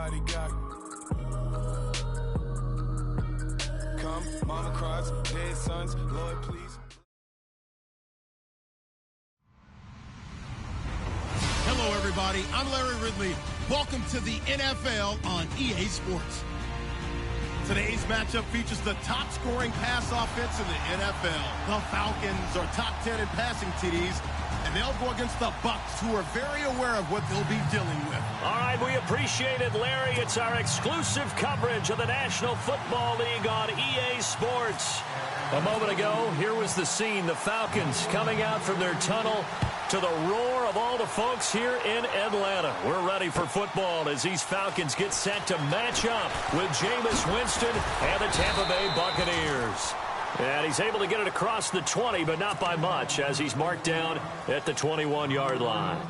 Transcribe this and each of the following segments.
somebody got it. Come, mama cries, dead sons, Lord please. Hello everybody, I'm Larry Ridley. Welcome to the NFL on EA Sports. Today's matchup features the top scoring pass offense in the NFL. The Falcons are top 10 in passing TDs, and they'll go against the Bucs, who are very aware of what they'll be dealing with. All right, we appreciate it, Larry. It's our exclusive coverage of the National Football League on EA Sports. A moment ago, here was the scene. The Falcons coming out from their tunnel to the roar of all the folks here in Atlanta. We're ready for football as these Falcons get set to match up with Jameis Winston and the Tampa Bay Buccaneers. And he's able to get it across the 20, but not by much, as he's marked down at the 21-yard line.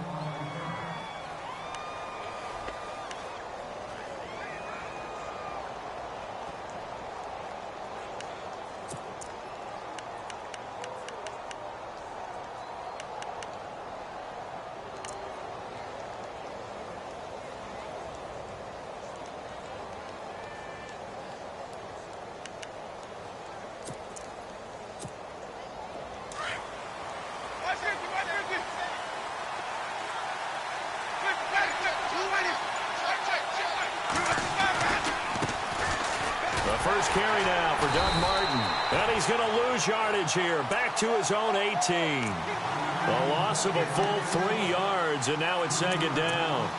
First carry now for Doug Martin. And he's going to lose yardage here. Back to his own 18. A loss of a full 3 yards, and now it's second down.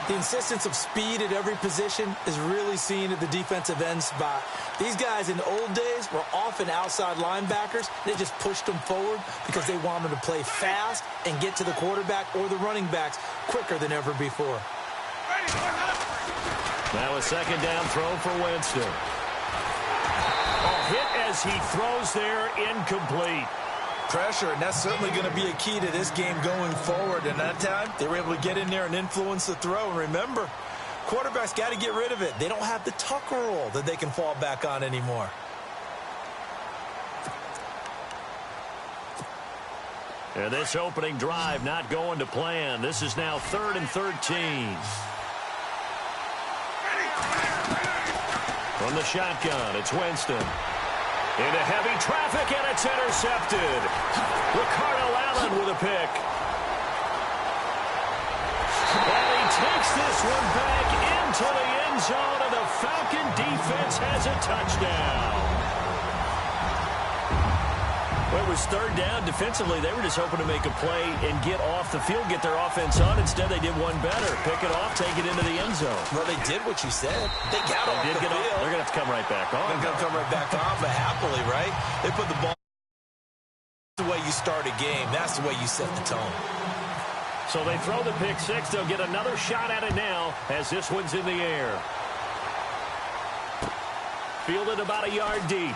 The insistence of speed at every position is really seen at the defensive end spot. These guys in the old days were often outside linebackers. They just pushed them forward because they wanted to play fast and get to the quarterback or the running backs quicker than ever before. Now a second down throw for Winston. A hit as he throws there, incomplete. Pressure, and that's certainly going to be a key to this game going forward. And that time, they were able to get in there and influence the throw. And remember, quarterbacks got to get rid of it. They don't have the tuck roll that they can fall back on anymore. And this opening drive not going to plan. This is now 3rd and 13. From the shotgun, it's Winston. Into heavy traffic, and it's intercepted. Ricardo Allen with a pick. And he takes this one back into the end zone, and the Falcon defense has a touchdown. Well, it was 3rd down. Defensively, they were just hoping to make a play and get off the field, get their offense on. Instead, they did one better. Pick it off, take it into the end zone. Well, they did what you said. They got off the field. They're going to have to come right back on. They're going to come right back on, but happily, right? They put the ball. That's the way you start a game. That's the way you set the tone. So they throw the pick six. They'll get another shot at it now as this one's in the air. Fielded about a yard deep.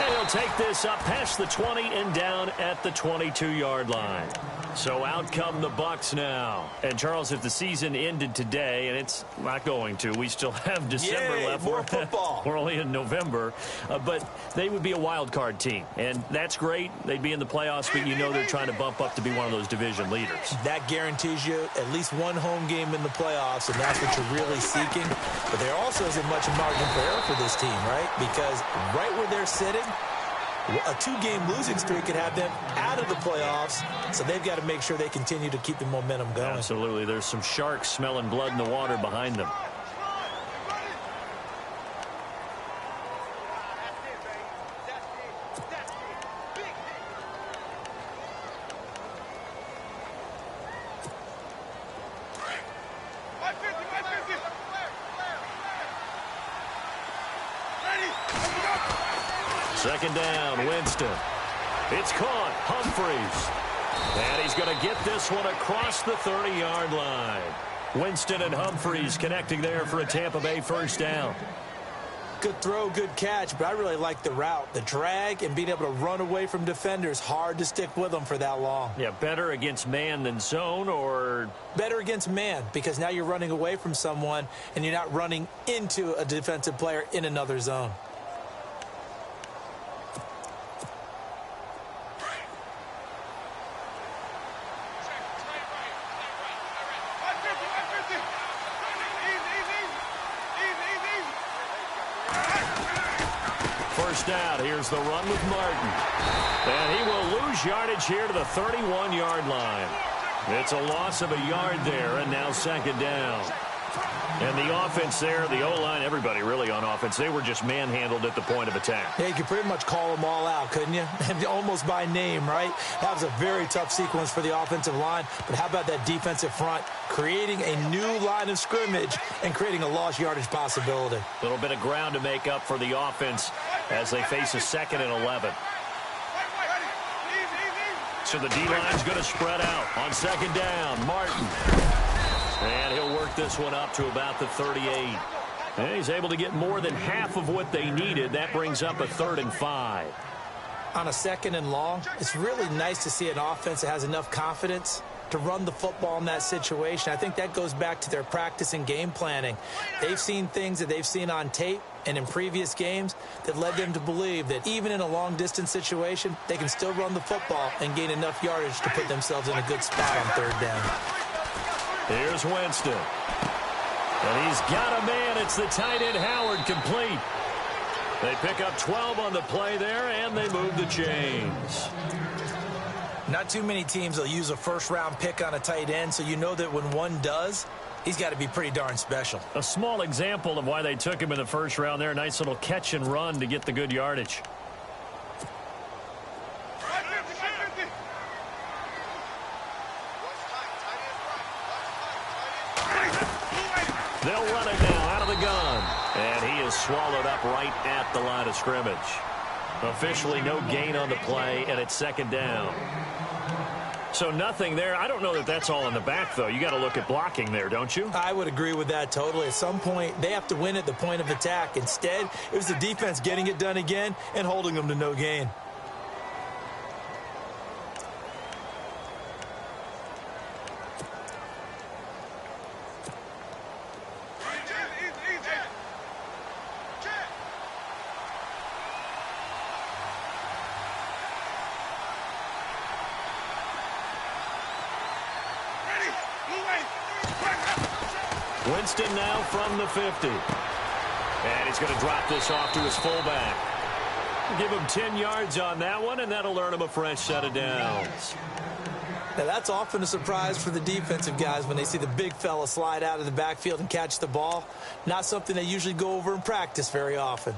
And he'll take this up past the 20 and down at the 22-yard line. So out come the Bucs now. And, Charles, if the season ended today, and it's not going to, we still have December left. More football. We're only in November. But they would be a wild card team. And that's great. They'd be in the playoffs, but you know they're trying to bump up to be one of those division leaders. That guarantees you at least one home game in the playoffs, and that's what you're really seeking. But there also isn't much margin for error for this team, right? Because right where they're sitting, a 2-game losing streak could have them out of the playoffs, so they've got to make sure they continue to keep the momentum going. Absolutely. There's some sharks smelling blood in the water behind them. Second down, Winston. It's caught, Humphries. And he's going to get this one across the 30-yard line. Winston and Humphries connecting there for a Tampa Bay first down. Good throw, good catch, but I really like the route. The drag and being able to run away from defenders, hard to stick with them for that long. Yeah, better against man than zone, or? Better against man, because now you're running away from someone and you're not running into a defensive player in another zone. first down. Here's the run with Martin. And he will lose yardage here to the 31-yard line. It's a loss of a yard there, and now second down. And the offense there, the O-line, everybody really on offense, they were just manhandled at the point of attack. Yeah, you could pretty much call them all out, couldn't you? Almost by name, right? That was a very tough sequence for the offensive line. But how about that defensive front creating a new line of scrimmage and creating a lost yardage possibility? A little bit of ground to make up for the offense as they face a 2nd and 11. So the D-line's going to spread out on second down. Martin. And he'll work this one up to about the 38. And he's able to get more than half of what they needed. That brings up a 3rd and 5. On a 2nd and long, it's really nice to see an offense that has enough confidence to run the football in that situation. I think that goes back to their practice and game planning. They've seen things that they've seen on tape and in previous games that led them to believe that even in a long-distance situation, they can still run the football and gain enough yardage to put themselves in a good spot on 3rd down. Here's Winston. And he's got a man. It's the tight end, Howard, complete. They pick up 12 on the play there, and they move the chains. Not too many teams will use a first-round pick on a tight end, so you know that when one does, he's got to be pretty darn special. A small example of why they took him in the first round there. Nice little catch and run to get the good yardage. They'll run it now out of the gun. And he is swallowed up right at the line of scrimmage. Officially no gain on the play, and it's second down. So nothing there. I don't know that that's all in the back, though. You got to look at blocking there, don't you? I would agree with that totally. At some point, they have to win at the point of attack. Instead, it was the defense getting it done again and holding them to no gain. Winston now from the 50. And he's going to drop this off to his fullback. Give him 10 yards on that one, and that'll earn him a fresh set of downs. Now, that's often a surprise for the defensive guys when they see the big fella slide out of the backfield and catch the ball. Not something they usually go over in practice very often.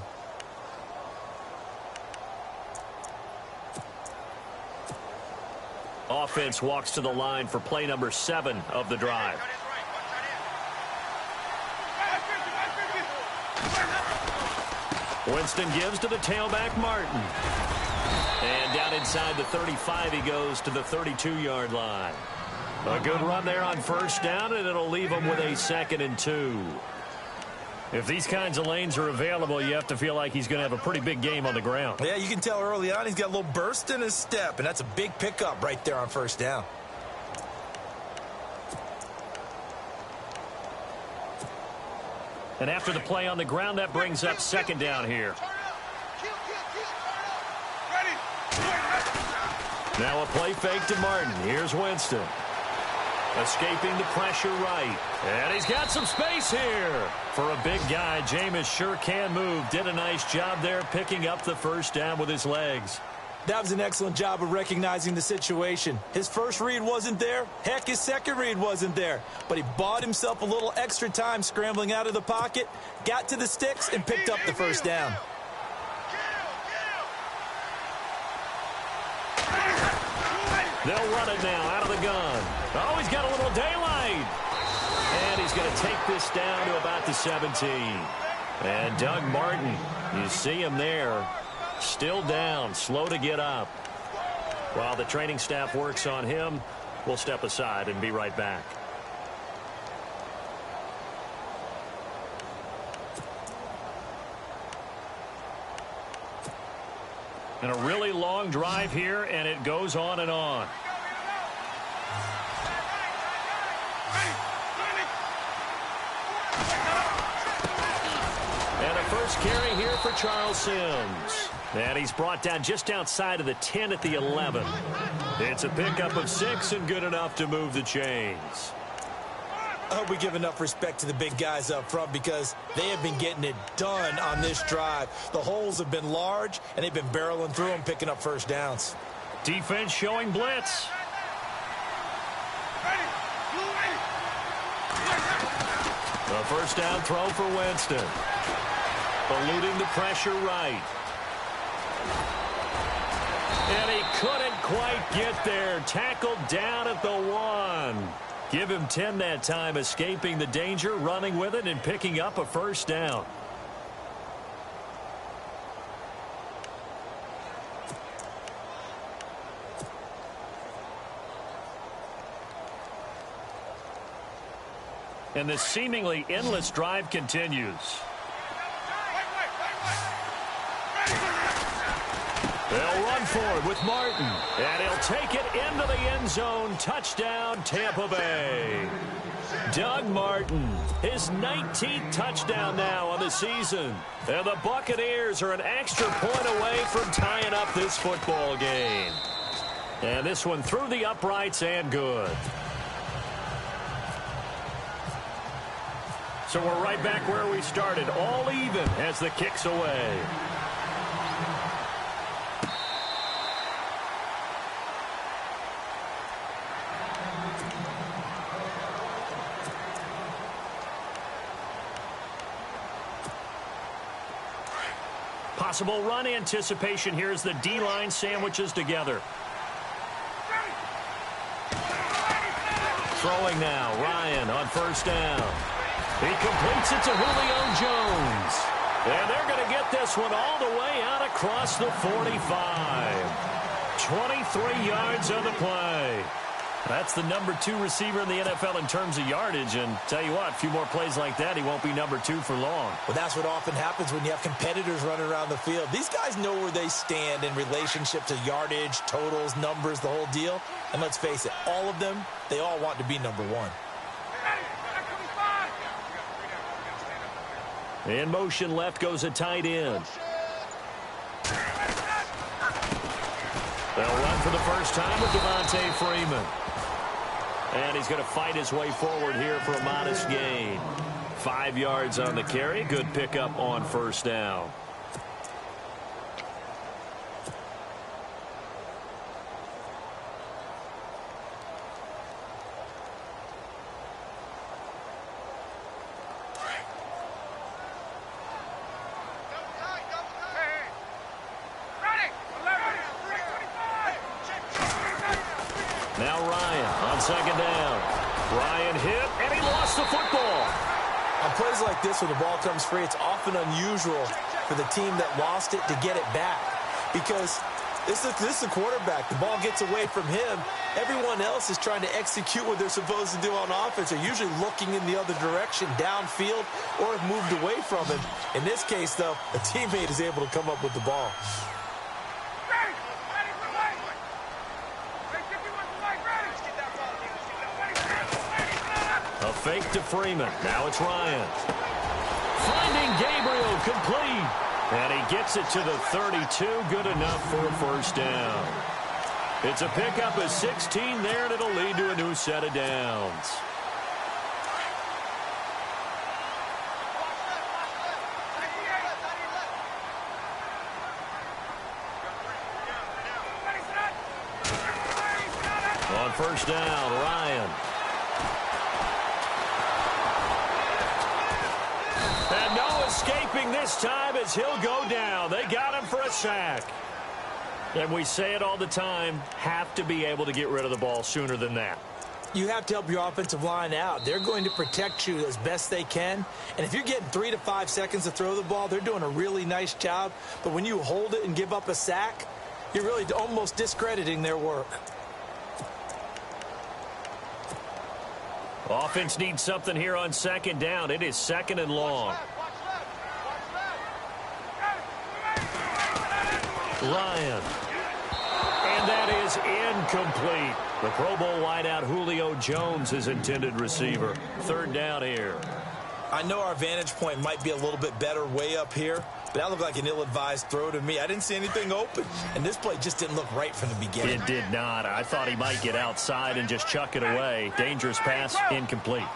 Offense walks to the line for play number 7 of the drive. Winston gives to the tailback, Martin. And down inside the 35, he goes to the 32-yard line. A good run there on first down, and it'll leave him with a 2nd and 2. If these kinds of lanes are available, you have to feel like he's going to have a pretty big game on the ground. Yeah, you can tell early on he's got a little burst in his step, and that's a big pickup right there on first down. And after the play on the ground, that brings up second down here. Now a play fake to Martin. Here's Winston. Escaping the pressure right. And he's got some space here. For a big guy, Jameis sure can move. Did a nice job there picking up the first down with his legs. That was an excellent job of recognizing the situation. His first read wasn't there. Heck, his second read wasn't there. But he bought himself a little extra time scrambling out of the pocket, got to the sticks, and picked up the first down. They'll run it now out of the gun. Oh, he's got a little daylight. And he's going to take this down to about the 17. And Doug Martin, you see him there. Still down, slow to get up. While the training staff works on him, we'll step aside and be right back. And a really long drive here, and it goes on and on. And a first carry here for Charles Sims. And he's brought down just outside of the 10 at the 11. It's a pickup of 6 and good enough to move the chains. I hope we give enough respect to the big guys up front because they have been getting it done on this drive. The holes have been large, and they've been barreling through them, picking up first downs. Defense showing blitz. The first down throw for Winston. Eluding the pressure right. And he couldn't quite get there. Tackled down at the 1. Give him 10 that time, escaping the danger, running with it, and picking up a first down. And the seemingly endless drive continues. They'll run forward with Martin, and he'll take it into the end zone. Touchdown, Tampa Bay. Doug Martin, his 19th touchdown now on the season. And the Buccaneers are an extra point away from tying up this football game. And this one through the uprights and good. So we're right back where we started, all even as the kick's away. Possible run anticipation here as the D-line sandwiches together. Throwing now, Ryan on first down. He completes it to Julio Jones. And they're going to get this one all the way out across the 45. 23 yards on the play. That's the number 2 receiver in the NFL in terms of yardage. And tell you what, a few more plays like that, he won't be number 2 for long. Well, that's what often happens when you have competitors running around the field. These guys know where they stand in relationship to yardage, totals, numbers, the whole deal. And let's face it, all of them, they all want to be number 1. In motion left goes a tight end. They'll run for the first time with Devontae Freeman. And he's going to fight his way forward here for a modest gain. 5 yards on the carry. Good pickup on first down. Now Ryan on second down. Ryan hit, and he lost the football. On plays like this, when the ball comes free, it's often unusual for the team that lost it to get it back. Because this is the quarterback. The ball gets away from him. Everyone else is trying to execute what they're supposed to do on offense. They're usually looking in the other direction, downfield, or have moved away from him. In this case, though, a teammate is able to come up with the ball. A fake to Freeman. Now it's Ryan. Finding Gabriel complete. And he gets it to the 32. Good enough for a first down. It's a pickup of 16 there, and it'll lead to a new set of downs. On first down, Ryan. And no escaping this time as he'll go down. They got him for a sack. And we say it all the time, have to be able to get rid of the ball sooner than that. You have to help your offensive line out. They're going to protect you as best they can. And if you're getting 3 to 5 seconds to throw the ball, they're doing a really nice job. But when you hold it and give up a sack, you're really almost discrediting their work. Offense needs something here on second down. It is second and long. Ryan. And that is incomplete. The Pro Bowl wideout Julio Jones, his intended receiver. Third down here. I know our vantage point might be a little bit better way up here, but that looked like an ill-advised throw to me. I didn't see anything open, and this play just didn't look right from the beginning. It did not. I thought he might get outside and just chuck it away. Dangerous pass, incomplete.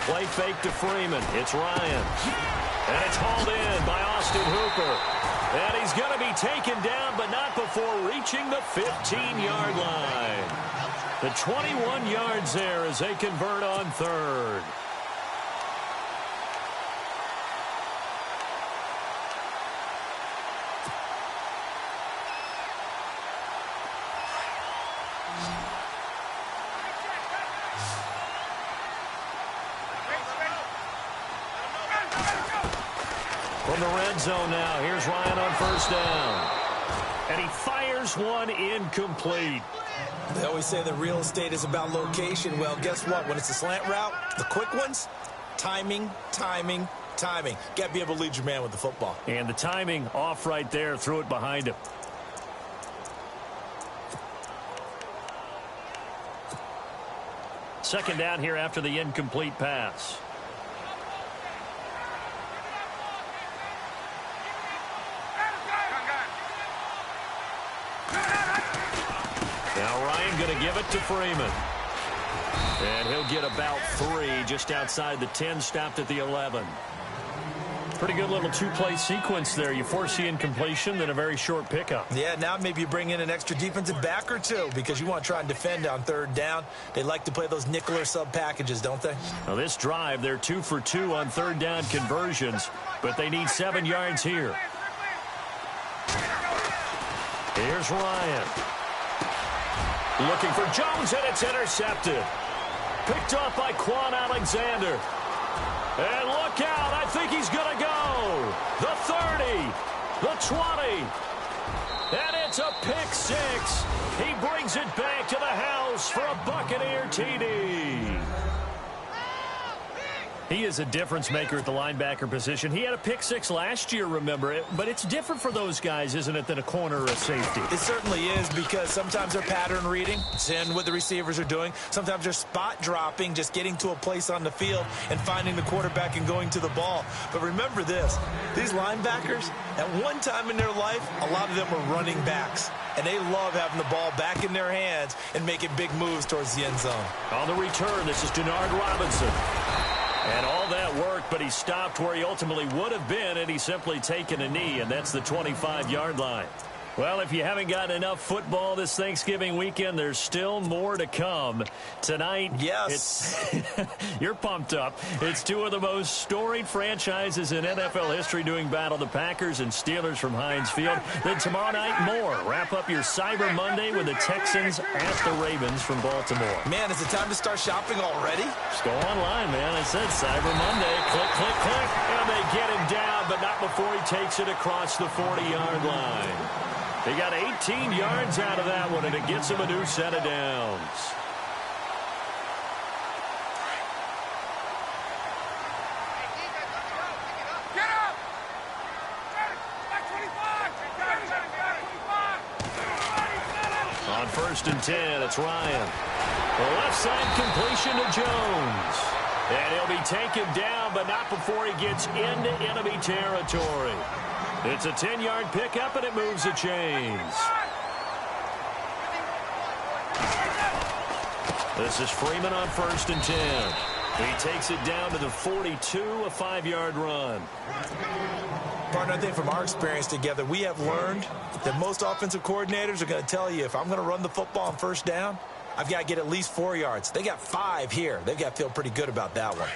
The play fake to Freeman. It's Ryan. And it's hauled in by Austin Hooper. And he's going to be taken down, but not before reaching the 15-yard line. The 21 yards there as they convert on third. From the red zone now, here's Ryan on first down. And he fires one incomplete. They always say that real estate is about location. Well, guess what? When it's a slant route, the quick ones, timing, timing, timing. Got to be able to lead your man with the football. And the timing off right there, threw it behind him. Second down here after the incomplete pass. Now Ryan going to give it to Freeman. And he'll get about 3 just outside the 10, stopped at the 11. Pretty good little two-play sequence there. You force the incompletion, then a very short pickup. Yeah, now maybe you bring in an extra defensive back or two because you want to try and defend on third down. They like to play those nickel or sub packages, don't they? Now this drive, they're 2 for 2 on third down conversions, but they need 7 yards here. Here's Ryan. Looking for Jones, and it's intercepted. Picked off by Quan Alexander. And look out, I think he's going to go. The 30, the 20, and it's a pick 6. He brings it back to the house for a Buccaneer TD. He is a difference maker at the linebacker position. He had a pick 6 last year, remember it, but it's different for those guys, isn't it, than a corner or a safety? It certainly is because sometimes they're pattern reading, seeing what the receivers are doing. Sometimes they're spot dropping, just getting to a place on the field and finding the quarterback and going to the ball. But remember this, these linebackers, at one time in their life, a lot of them were running backs. And they love having the ball back in their hands and making big moves towards the end zone. On the return, this is Denard Robinson. And all that worked, but he stopped where he ultimately would have been, and he's simply taken a knee, and that's the 25-yard line. Well, if you haven't gotten enough football this Thanksgiving weekend, there's still more to come. Tonight, yes, you're pumped up. It's 2 of the most storied franchises in NFL history doing battle, the Packers and Steelers from Heinz Field. Then tomorrow night, more. Wrap up your Cyber Monday with the Texans at the Ravens from Baltimore. Man, is it time to start shopping already? Just go online, man. I said Cyber Monday. Click, click, click. And they get him down, but not before he takes it across the 40-yard line. They got 18 yards out of that one, and it gets him a new set of downs. On 1st and 10, it's Ryan. The left side completion to Jones. And he'll be taken down, but not before he gets into enemy territory. It's a 10-yard pickup, and it moves the chains. This is Freeman on 1st and 10. He takes it down to the 42, a 5-yard run. Partner, I think from our experience together, we have learned that most offensive coordinators are going to tell you, if I'm going to run the football on 1st down, I've got to get at least 4 yards. They got 5 here. They've got to feel pretty good about that one.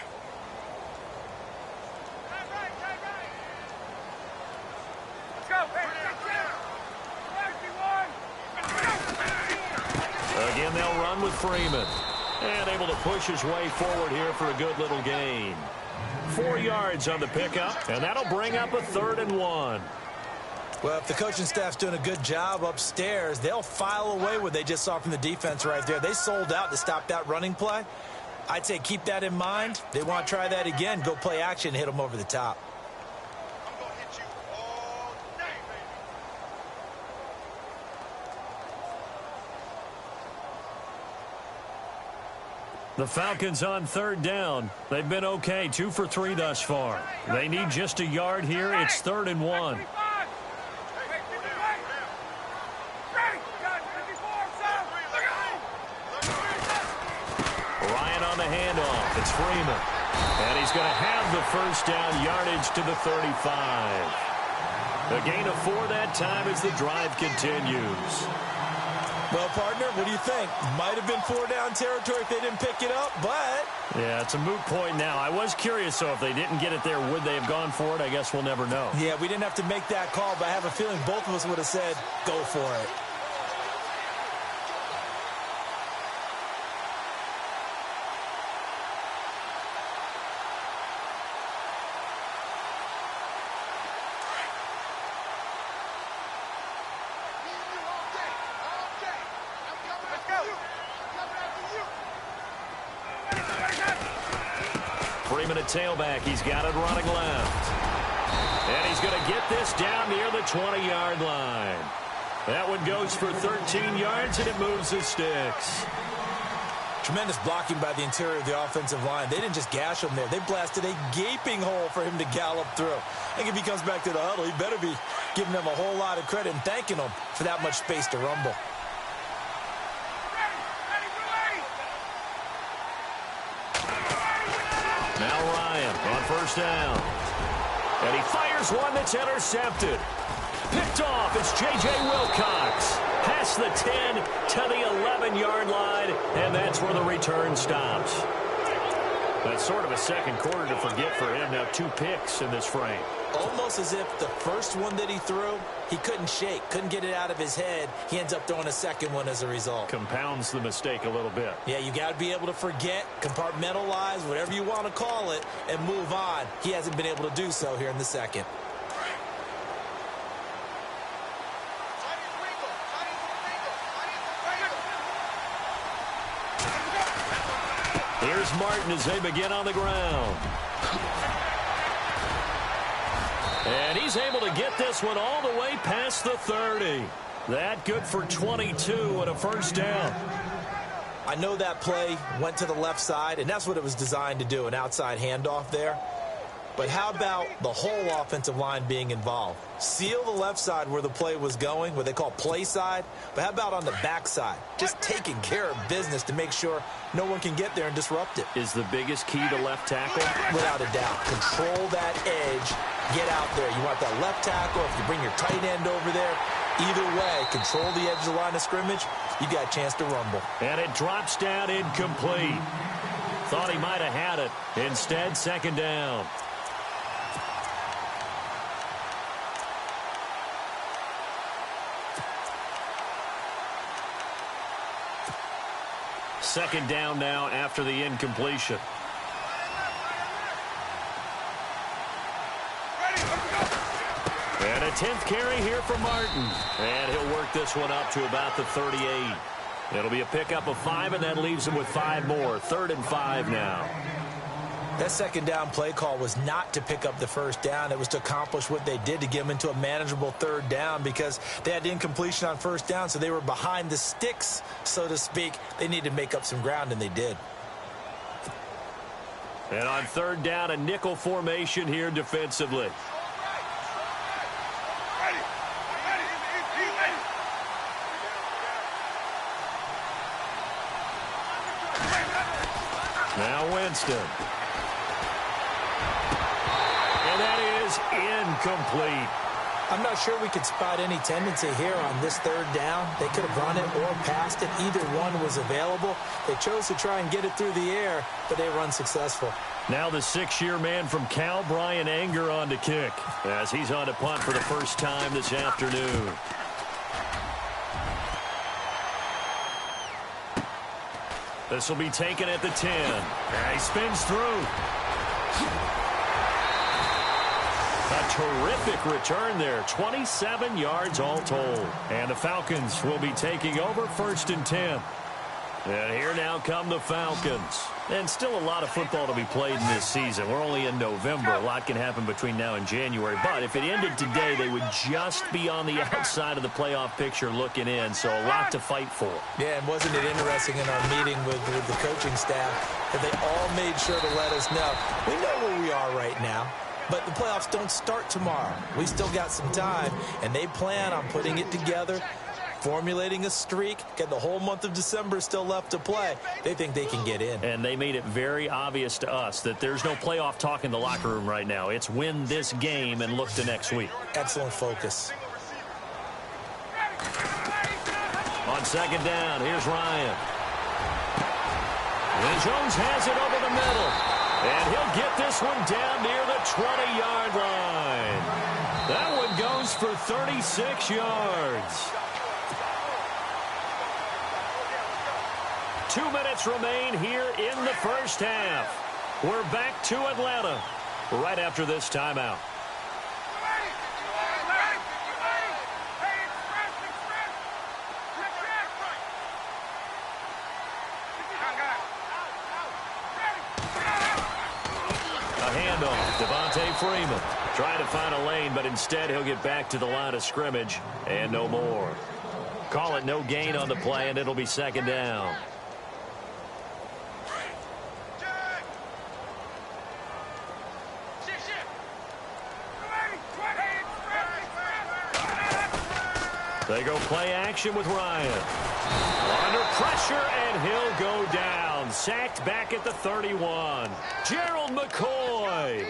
Again, they'll run with Freeman. And able to push his way forward here for a good little gain. 4 yards on the pickup, and that'll bring up a 3rd and 1. Well, if the coaching staff's doing a good job upstairs, they'll file away what they just saw from the defense right there. They sold out to stop that running play. I'd say keep that in mind. They want to try that again. Go play action, hit them over the top. The Falcons on 3rd down. They've been okay, 2 for 3 thus far. They need just a yard here. It's 3rd and 1. Ryan on the handoff. It's Freeman. And he's going to have the first down, yardage to the 35. A gain of 4 that time as the drive continues. Well, partner, what do you think? Might have been 4-down territory if they didn't pick it up, but... Yeah, it's a moot point now. I was curious, so if they didn't get it there, would they have gone for it? I guess we'll never know. Yeah, we didn't have to make that call, but I have a feeling both of us would have said, go for it. Freeman at tailback. He's got it running left. And he's going to get this down near the 20-yard line. That one goes for 13 yards, and it moves the sticks. Tremendous blocking by the interior of the offensive line. They didn't just gash him there. They blasted a gaping hole for him to gallop through. I think if he comes back to the huddle, he better be giving them a whole lot of credit and thanking them for that much space to rumble. Now Ryan on first down. And he fires one that's intercepted. Picked off. It's J.J. Wilcox. Past the 10 to the 11-yard line. And that's where the return stops. That's sort of a second quarter to forget for him. Now 2 picks in this frame. Almost as if the first one that he threw, he couldn't shake, couldn't get it out of his head. He ends up throwing a second one as a result. Compounds the mistake a little bit. Yeah, you got to be able to forget, compartmentalize, whatever you want to call it, and move on. He hasn't been able to do so here in the second. Here's Martin as they begin on the ground. And he's able to get this one all the way past the 30. That good for 22 and a first down. I know that play went to the left side, and that's what it was designed to do, an outside handoff there. But how about the whole offensive line being involved? Seal the left side where the play was going, what they call play side. But how about on the back side? Just taking care of business to make sure no one can get there and disrupt it. Is the biggest key to left tackle? Without a doubt. Control that edge. Get out there. You want that left tackle. If you bring your tight end over there, either way, control the edge of the line of scrimmage, you got a chance to rumble. And it drops down incomplete. Thought he might have had it. Instead, second down. Second down now after the incompletion. And a 10th carry here for Martin. And he'll work this one up to about the 38. It'll be a pickup of 5, and that leaves him with 5 more. 3rd and 5 now. That second down play call was not to pick up the first down. It was to accomplish what they did, to get them into a manageable 3rd down, because they had incompletion on first down, so they were behind the sticks, so to speak. They needed to make up some ground, and they did. And on 3rd down, a nickel formation here defensively. Now Winston. And that is incomplete. I'm not sure we could spot any tendency here on this 3rd down. They could have run it or passed it. Either one was available. They chose to try and get it through the air, but they were unsuccessful. Now the 6-year man from Cal, Brian Anger, on to kick, as he's on to punt for the first time this afternoon. This will be taken at the 10. And he spins through. A terrific return there. 27 yards all told. And the Falcons will be taking over 1st and 10. And here now come the Falcons. And still a lot of football to be played in this season. We're only in November. A lot can happen between now and January. But if it ended today, they would just be on the outside of the playoff picture looking in. So a lot to fight for. Yeah, and wasn't it interesting in our meeting with the coaching staff that they all made sure to let us know. We know where we are right now, but the playoffs don't start tomorrow. We still got some time, and they plan on putting it together formulating a streak, get the whole month of December still left to play. They think they can get in. And they made it very obvious to us that there's no playoff talk in the locker room right now. It's win this game and look to next week. Excellent focus. On second down, here's Ryan. And Jones has it over the middle. And he'll get this one down near the 20-yard line. That one goes for 36 yards. 2 minutes remain here in the first half. We're back to Atlanta right after this timeout. Devontae Freeman trying to find a lane, but instead he'll get back to the line of scrimmage and no more. Call it no gain on the play, and it'll be second down. They go play action with Ryan. Under pressure, and he'll go down. Sacked back at the 31. Gerald McCoy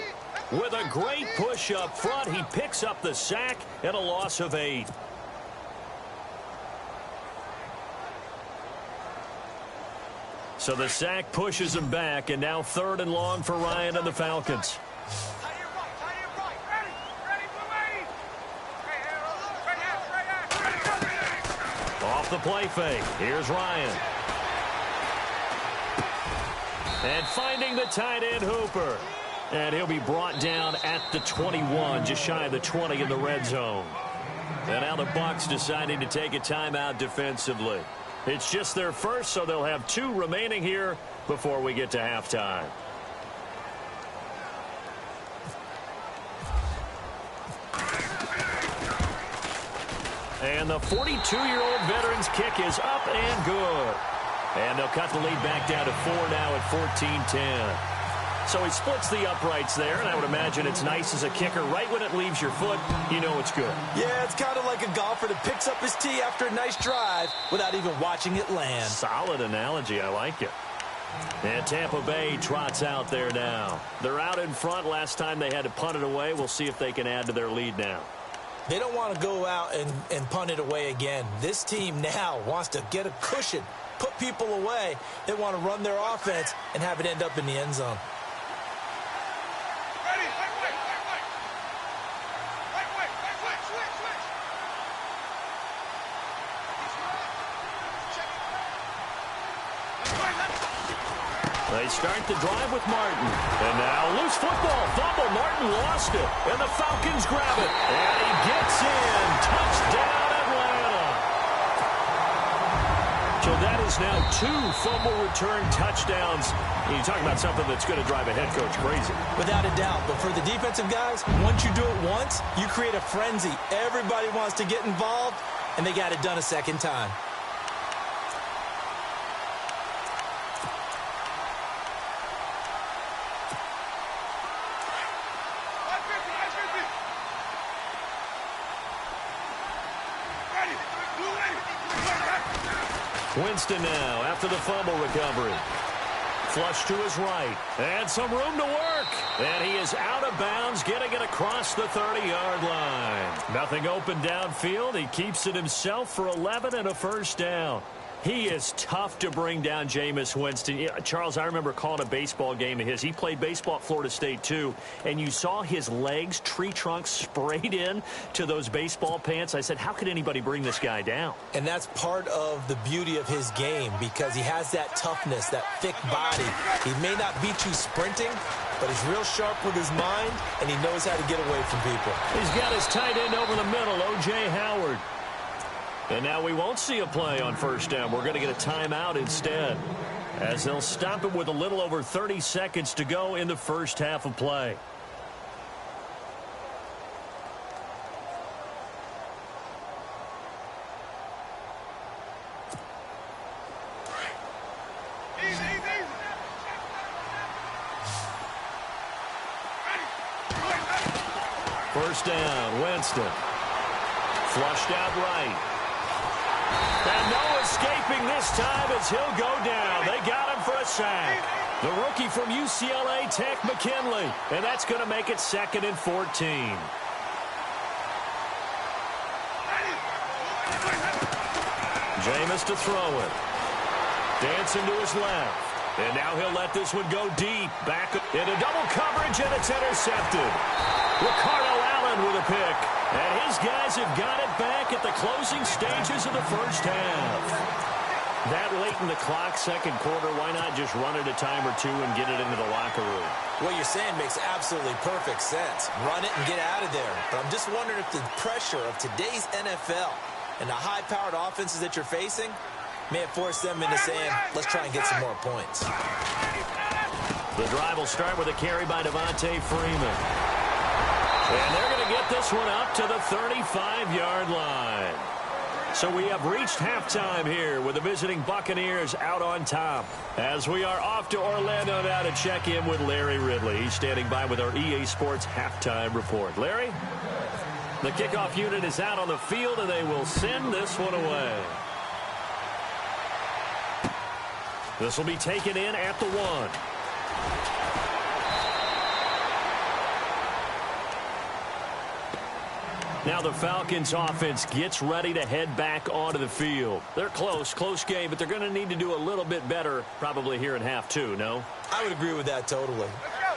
with a great push up front. He picks up the sack and a loss of 8. So the sack pushes him back, and now 3rd and long for Ryan and the Falcons. Off the play fake. Here's Ryan. And finding the tight end Hooper. And he'll be brought down at the 21, just shy of the 20 in the red zone. And now the Bucs deciding to take a timeout defensively. It's just their first, so they'll have 2 remaining here before we get to halftime. And the 42-year-old veteran's kick is up and good. And they'll cut the lead back down to 4 now at 14-10. So he splits the uprights there, and I would imagine it's nice as a kicker. Right when it leaves your foot, you know it's good. Yeah, it's kind of like a golfer that picks up his tee after a nice drive without even watching it land. Solid analogy. I like it. And Tampa Bay trots out there now. They're out in front. Last time they had to punt it away. We'll see if they can add to their lead now. They don't want to go out and punt it away again. This team now wants to get a cushion, put people away. They want to run their offense and have it end up in the end zone. They start the drive with Martin. And now loose football. Fumble. Martin lost it. And the Falcons grab it. And he gets in. Touchdown, Atlanta. So that is now 2 fumble return touchdowns. You talk about something that's going to drive a head coach crazy. Without a doubt. But for the defensive guys, once you do it once, you create a frenzy. Everybody wants to get involved, and they got it done a second time. Winston now after the fumble recovery. Flush to his right. And some room to work. And he is out of bounds, getting it across the 30-yard line. Nothing open downfield. He keeps it himself for 11 and a first down. He is tough to bring down, Jameis Winston. Yeah, Charles, I remember calling a baseball game of his. He played baseball at Florida State, too. And you saw his legs, tree trunks sprayed in to those baseball pants. I said, how could anybody bring this guy down? And that's part of the beauty of his game because he has that toughness, that thick body. He may not beat you sprinting, but he's real sharp with his mind, and he knows how to get away from people. He's got his tight end over the middle, O.J. Howard. And now we won't see a play on first down. We're going to get a timeout instead, as they'll stop it with a little over 30 seconds to go in the first half of play. First down, Winston. Flushed out right. And no escaping this time as he'll go down. They got him for a sack. The rookie from UCLA Tech, McKinley. And that's going to make it 2nd and 14. Jameis to throw it. Dancing to his left. And now he'll let this one go deep. Back into double coverage, and it's intercepted. Ricardo Allen with a pick. And his guys have got it back at the closing stages of the first half. That late in the clock, second quarter, why not just run it a time or two and get it into the locker room? What you're saying makes absolutely perfect sense. Run it and get out of there. But I'm just wondering if the pressure of today's NFL and the high-powered offenses that you're facing may have forced them into saying, let's try and get some more points. The drive will start with a carry by Devontae Freeman. And they're going to get this one up to the 35-yard line. So we have reached halftime here with the visiting Buccaneers out on top. As we are off to Orlando now to check in with Larry Ridley. He's standing by with our EA Sports halftime report. Larry? The kickoff unit is out on the field, and they will send this one away. This will be taken in at the 1. Now the Falcons offense gets ready to head back onto the field. They're close game, but they're going to need to do a little bit better probably here in half 2, no? I would agree with that totally.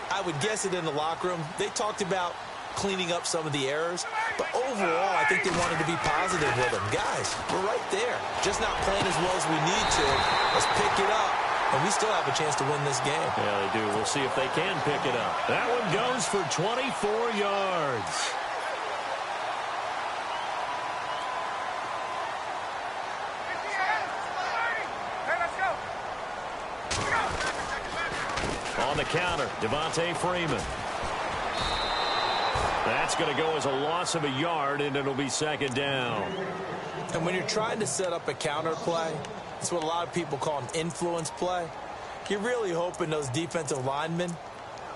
I would guess it in the locker room. They talked about cleaning up some of the errors, but overall I think they wanted to be positive with them. Guys, we're right there. Just not playing as well as we need to. Let's pick it up, and we still have a chance to win this game. Yeah, they do. We'll see if they can pick it up. That one goes for 24 yards. On the counter, Devontae Freeman. That's going to go as a loss of a yard, and it'll be 2nd down. And when you're trying to set up a counter play, it's what a lot of people call an influence play. You're really hoping those defensive linemen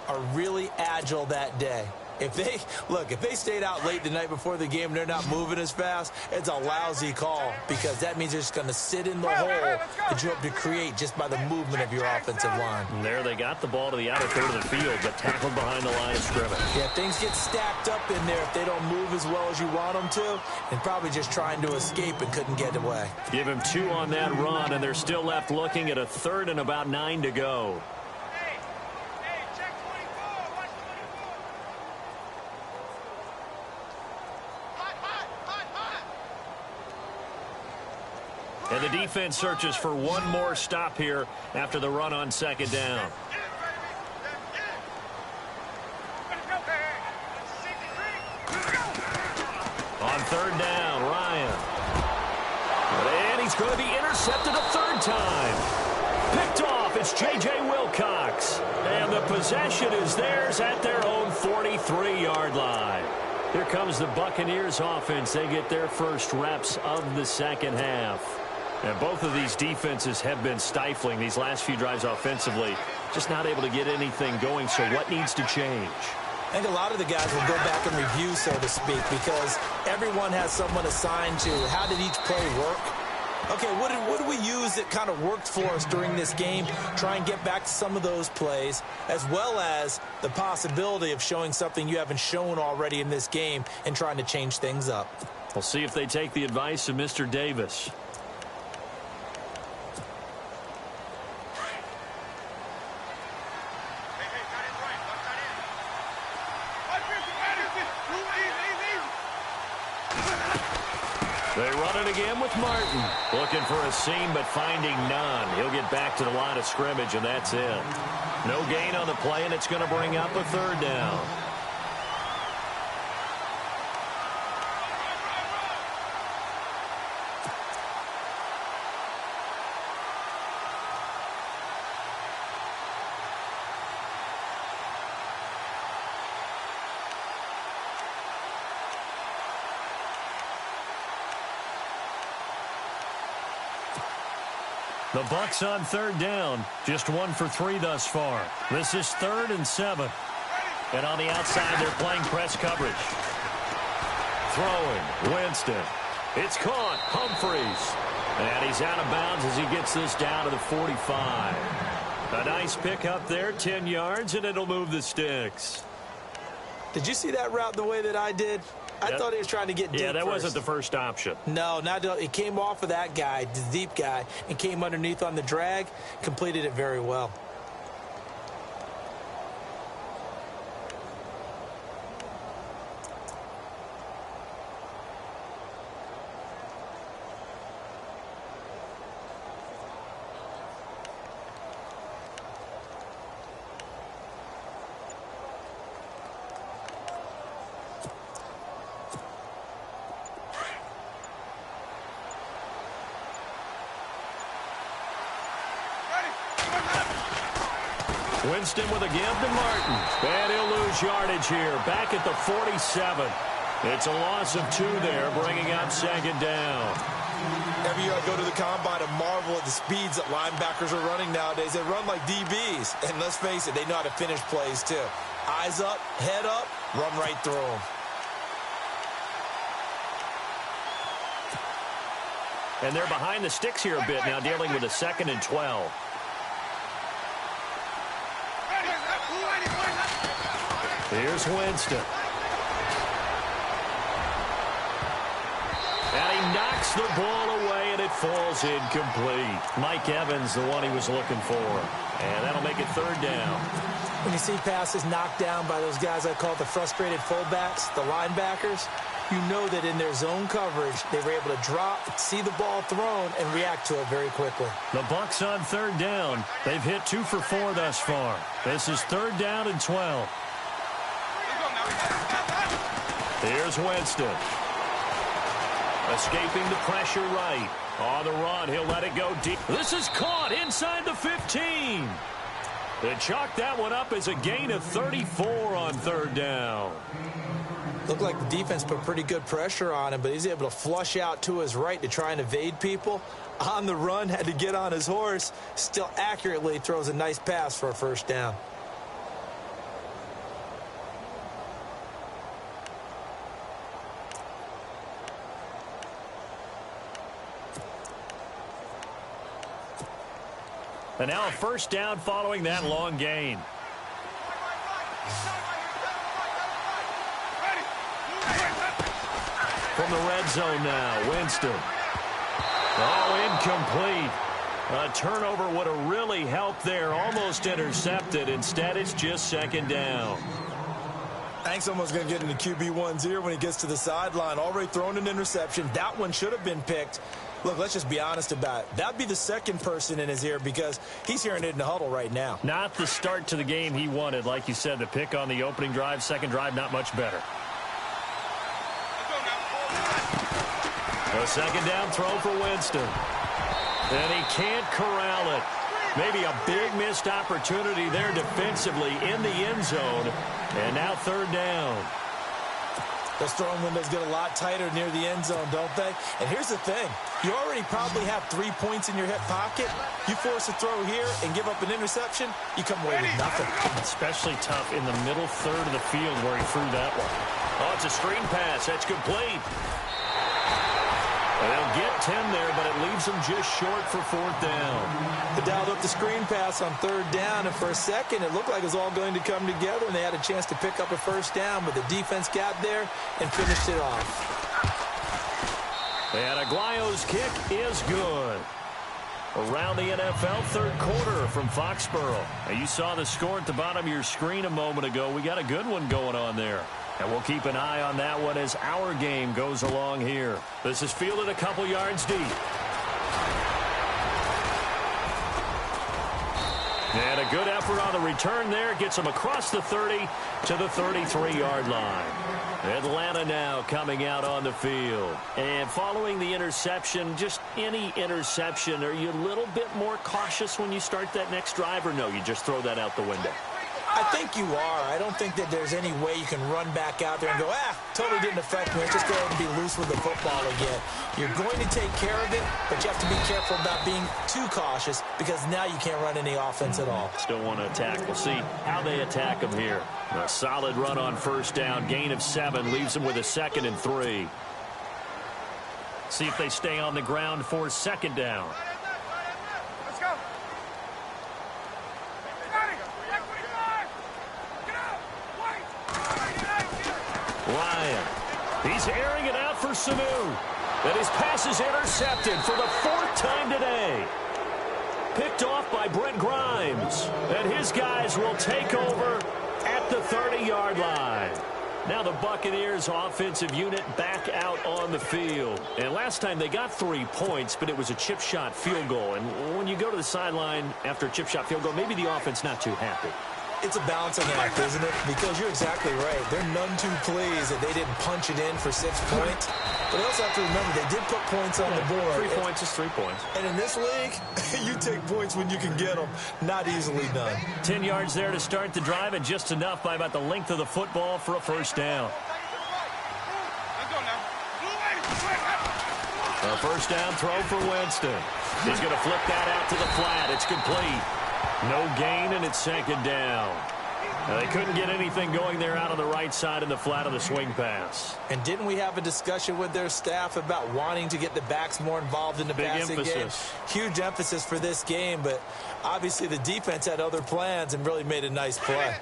are really agile that day. If they stayed out late the night before the game and they're not moving as fast, it's a lousy call because that means they're just going to sit in the hole that you hope to create just by the movement of your offensive line. And there they got the ball to the outer third of the field, but tackled behind the line of scrimmage. Yeah, things get stacked up in there if they don't move as well as you want them to, and probably just trying to escape and couldn't get away. Give him 2 on that run, and they're still left looking at a 3rd and about 9 to go. And the defense searches for one more stop here after the run on 2nd down. On 3rd down, Ryan. And he's going to be intercepted a 3rd time. Picked off, it's J.J. Wilcox. And the possession is theirs at their own 43-yard line. Here comes the Buccaneers offense. They get their first reps of the 2nd half. And both of these defenses have been stifling these last few drives offensively. Just not able to get anything going, so what needs to change? I think a lot of the guys will go back and review, so to speak, because everyone has someone assigned to how did each play work. Okay, what do we use that kind of worked for us during this game? Try and get back to some of those plays, as well as the possibility of showing something you haven't shown already in this game and trying to change things up. We'll see if they take the advice of Mr. Davis. They run it again with Martin. Looking for a seam, but finding none. He'll get back to the line of scrimmage, and that's it. No gain on the play, and it's going to bring up a 3rd down. The Bucs on 3rd down. Just 1 for 3 thus far. This is 3rd and 7. And on the outside, they're playing press coverage. Throwing, Winston. It's caught, Humphreys. And he's out of bounds as he gets this down to the 45. A nice pickup there, 10 yards, and it'll move the sticks. Did you see that route the way that I did? I thought he was trying to get deep. Yeah, that first. wasn't the first option. No, it came off of that guy, the deep guy, and came underneath on the drag, completed it very well. Winston with a give to Martin. And he'll lose yardage here. Back at the 47. It's a loss of 2 there, bringing up second down. Every year I go to the combine and marvel at the speeds that linebackers are running nowadays. They run like DBs. And let's face it, they know how to finish plays too. Eyes up, head up, run right through them. And they're behind the sticks here a bit now, dealing with a 2nd and 12. Here's Winston. And he knocks the ball away, and it falls incomplete. Mike Evans, the one he was looking for. And that'll make it 3rd down. When you see passes knocked down by those guys I call the frustrated fullbacks, the linebackers, you know that in their zone coverage, they were able to drop, see the ball thrown, and react to it very quickly. The Bucs on 3rd down. They've hit 2 for 4 thus far. This is 3rd down and 12. Here's Winston. Escaping the pressure right. On the run, he'll let it go deep. This is caught inside the 15. They chalk that one up as a gain of 34 on 3rd down. Looked like the defense put pretty good pressure on him, but he's able to flush out to his right to try and evade people. On the run, had to get on his horse. Still accurately throws a nice pass for a 1st down. And now a 1st down following that long gain. From the red zone now, Winston. Oh, incomplete. A turnover would have really helped there. Almost intercepted. Instead, it's just 2nd down. I think someone's going to get into QB1's ear when he gets to the sideline. Already thrown an interception. That one should have been picked. Look, let's just be honest about it. That'd be the 2nd person in his ear because he's hearing it in the huddle right now. Not the start to the game he wanted. Like you said, the pick on the opening drive, 2nd drive, not much better. A 2nd down throw for Winston. And he can't corral it. Maybe a big missed opportunity there defensively in the end zone. And now 3rd down. Those throwing windows get a lot tighter near the end zone, don't they? And here's the thing. You already probably have 3 points in your hip pocket. You force a throw here and give up an interception, you come away with nothing. Especially tough in the middle 3rd of the field where he threw that one. Oh, it's a screen pass. That's complete. They'll get 10 there, but it leaves them just short for 4th down. They dialed up the screen pass on 3rd down, and for a second, it looked like it was all going to come together, and they had a chance to pick up a 1st down, but the defense got there and finished it off. And Aguayo's kick is good. Around the NFL 3rd quarter from Foxborough. Now, you saw the score at the bottom of your screen a moment ago. We got a good one going on there. And we'll keep an eye on that one as our game goes along here. This is fielded a couple yards deep. And a good effort on the return there. Gets him across the 30 to the 33-yard line. Atlanta now coming out on the field. And following the interception, just any interception, are you a little bit more cautious when you start that next drive, or no, you just throw that out the window? I think you are. I don't think that there's any way you can run back out there and go, totally didn't affect me. Let's just go ahead and be loose with the football again. You're going to take care of it, but you have to be careful about being too cautious because now you can't run any offense at all. Still want to attack. We'll see how they attack him here. A solid run on 1st down. Gain of 7 leaves him with a 2nd and 3. See if they stay on the ground for second down. Let's go. Ryan. He's airing it out for Sanu. And his pass is intercepted for the 4th time today. Picked off by Brent Grimes. And his guys will take over at the 30-yard line. Now the Buccaneers offensive unit back out on the field. And last time they got 3 points, but it was a chip shot field goal. And when you go to the sideline after a chip shot field goal, maybe the offense not too happy. It's a balancing act, isn't it? Because you're exactly right. They're none too pleased that they didn't punch it in for 6 points. But they also have to remember they did put points on the board. 3 points is 3 points. And in this league, you take points when you can get them. Not easily done. 10 yards there to start the drive, and just enough by about the length of the football for a first down. A first down throw for Winston. He's going to flip that out to the flat. It's complete. No gain, and it's second down. Now, they couldn't get anything going there out on the right side in the flat of the swing pass. And didn't we have a discussion with their staff about wanting to get the backs more involved in the passing game? Huge emphasis for this game, but obviously the defense had other plans and really made a nice play.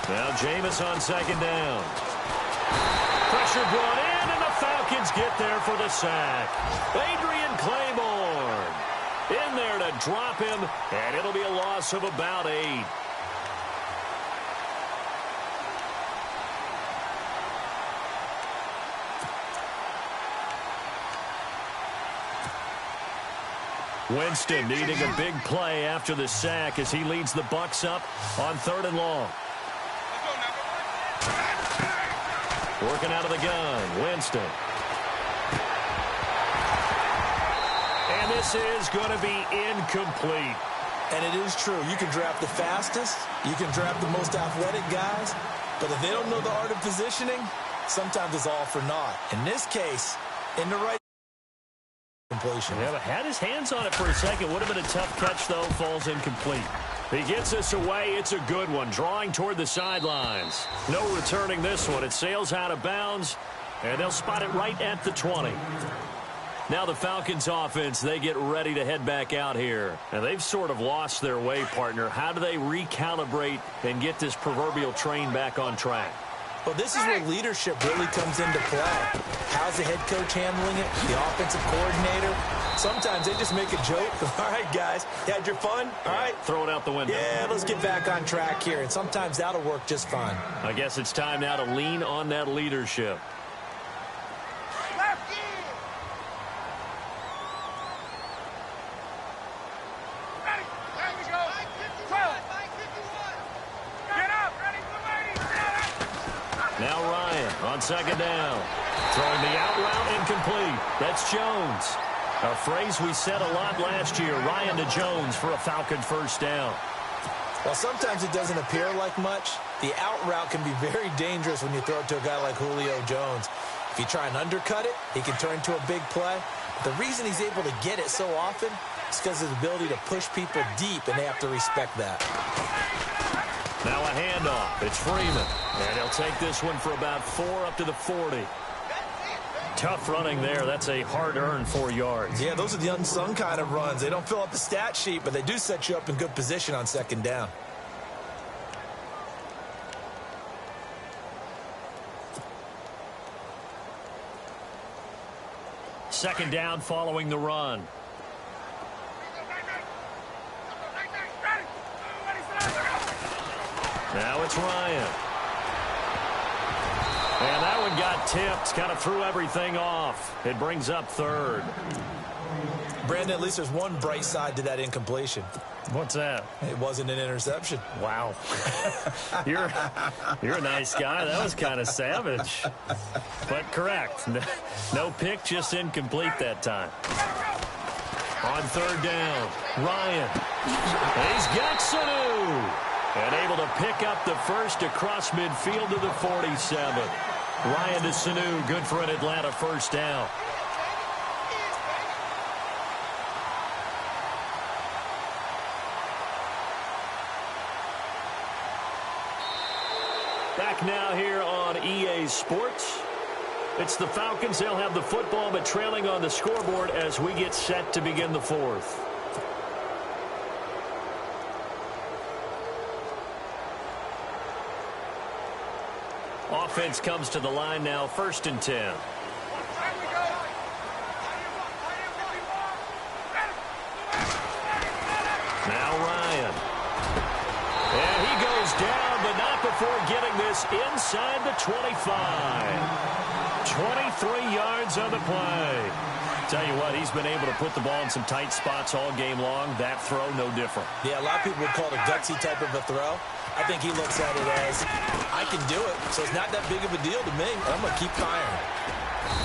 Now Jameis on second down. Pressure brought in, and the Falcons get there for the sack. Adrian Claiborne in there to drop him, and it'll be a loss of about 8. Winston needing a big play after the sack as he leads the Bucs up on 3rd and long. Working out of the gun, Winston. And this is going to be incomplete. And it is true. You can draft the fastest. You can draft the most athletic guys. But if they don't know the art of positioning, sometimes it's all for naught. In this case, in the right completion. Yeah, but had his hands on it for a second. Would have been a tough catch, though. Falls incomplete. He gets us away. It's a good one. Drawing toward the sidelines. No returning this one. It sails out of bounds, and they'll spot it right at the 20. Now the Falcons offense, they get ready to head back out here. And they've sort of lost their way, partner. How do they recalibrate and get this proverbial train back on track? Well, this is where leadership really comes into play. How's the head coach handling it? The offensive coordinator? Sometimes they just make a joke. All right, guys, you had your fun? All right. Throw it out the window. Yeah, let's get back on track here. And sometimes that'll work just fine. I guess it's time now to lean on that leadership. Now Ryan on second down. Throwing the out route incomplete. That's Jones. A phrase we said a lot last year. Ryan to Jones for a Falcon first down. Well, sometimes it doesn't appear like much. The out route can be very dangerous when you throw it to a guy like Julio Jones. If you try and undercut it, he can turn into a big play. But the reason he's able to get it so often is because of his ability to push people deep, and they have to respect that. Now a handoff. It's Freeman. And he'll take this one for about 4 up to the 40. Tough running there. That's a hard-earned 4 yards. Yeah, those are the unsung kind of runs. They don't fill up the stat sheet, but they do set you up in good position on second down. Second down following the run. Now it's Ryan. And that one got tipped. Kind of threw everything off. It brings up 3rd. Brandon, at least there's one bright side to that incompletion. What's that? It wasn't an interception. Wow. You're a nice guy. That was kind of savage. But correct. No pick, just incomplete that time. On 3rd down, Ryan. And he's got Sanu. And able to pick up the first across midfield to the 47. Ryan to Sanu, good for an Atlanta first down. back now here on EA Sports. It's the Falcons. They'll have the football, but trailing on the scoreboard as we get set to begin the fourth. Offense comes to the line now, 1st and 10. Now Ryan. And he goes down, but not before getting this inside the 25. 23 yards on the play. Tell you what, he's been able to put the ball in some tight spots all game long. That throw, no different. Yeah, a lot of people would call it a gutsy type of a throw. I think he looks at it as, I can do it, so it's not that big of a deal to me. I'm going to keep firing.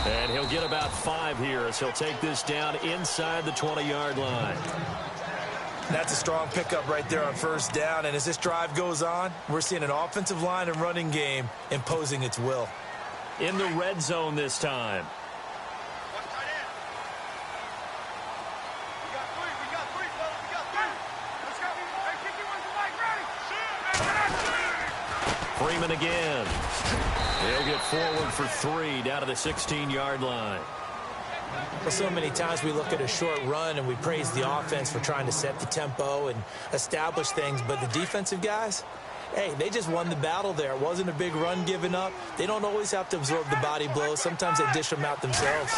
And he'll get about 5 here as he'll take this down inside the 20-yard line. That's a strong pickup right there on 1st down. And as this drive goes on, we're seeing an offensive line and running game imposing its will. In the red zone this time. Freeman again. He'll get forward for 3 down to the 16-yard line. Well, so many times we look at a short run and we praise the offense for trying to set the tempo and establish things, but the defensive guys, hey, they just won the battle there. It wasn't a big run given up. They don't always have to absorb the body blows. Sometimes they dish them out themselves.